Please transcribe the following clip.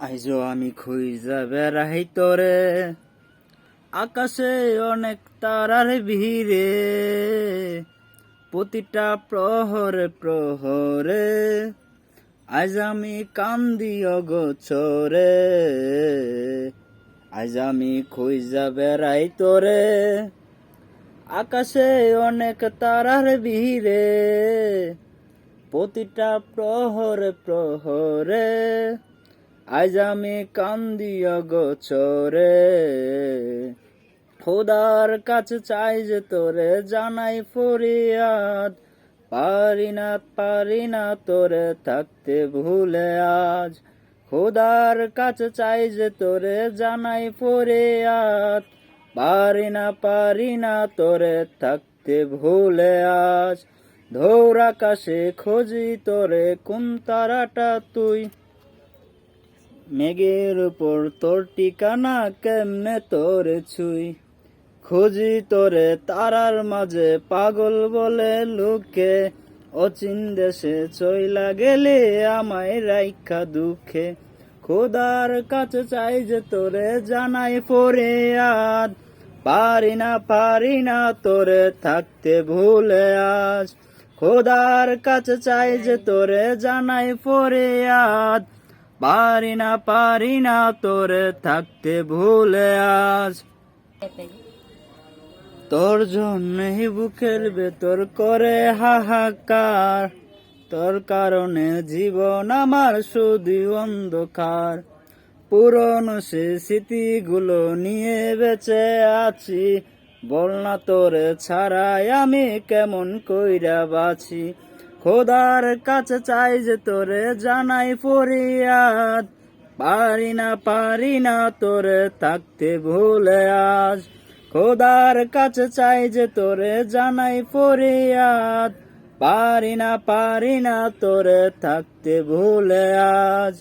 আইজো আমি খুঁজা বেড়াই তোরে, আকাশে অনেক তারার ভিড়ে, প্রতিটা প্রহরে প্রহরে আজ আমি কান্দি অগোচরে। আজ আমি খুঁজা বেড়াই তোরে, আকাশে অনেক তারার ভিড়ে, প্রতিটা প্রহরে প্রহরে আজ আমি কান্দি অগোচরে। খোদার কাছে চাই যে তোরে জানাই ফরিয়াদ, পারি না তোরে থাকতে ভুলে আজ। খোদার কাছে চাই যে তোরে জানাই ফরিয়াদ, পারি না তোরে থাকতে ভুলে আজ। ধৌর আকাশে খোঁজি তোরে, কোন তারাটা তুই, মেঘের উপর তোর ঠিকানা কেমনে তোরে ছুই। খুঁজি তোরে তারার মাঝে পাগল বলে লোকে, অচিন দেশে চইলা গেলে আমায় রাইখা দুঃখে। খোদার কাছে চাই যে তোরে জানাই ফরিয়াদ, পারি না তোরে থাকতে ভুলে আজ। খোদার কাছে চাই যে তোরে জানাই ফরিয়াদ, পারি না তোরে থাকতে ভুলে আজ। তোর জন্যই বুকের ভেতর করে হাহাকার, তোর কারণে জীবন আমার শুধু অন্ধকার। পুরনো সে স্মৃতিগুলো নিয়ে বেঁচে আছি, বল না তোরে ছাড়াই আমি কেমন কইরা বাঁচি। খোদার কাছে চাই যে তোরে জানাই ফরিয়াদ, পারি না তোরে থাকতে ভুলে আজ। খোদার কাছে চাই যে তোরে জানাই ফরিয়াদ, পারি না তোরে থাকতে ভুলে আজ।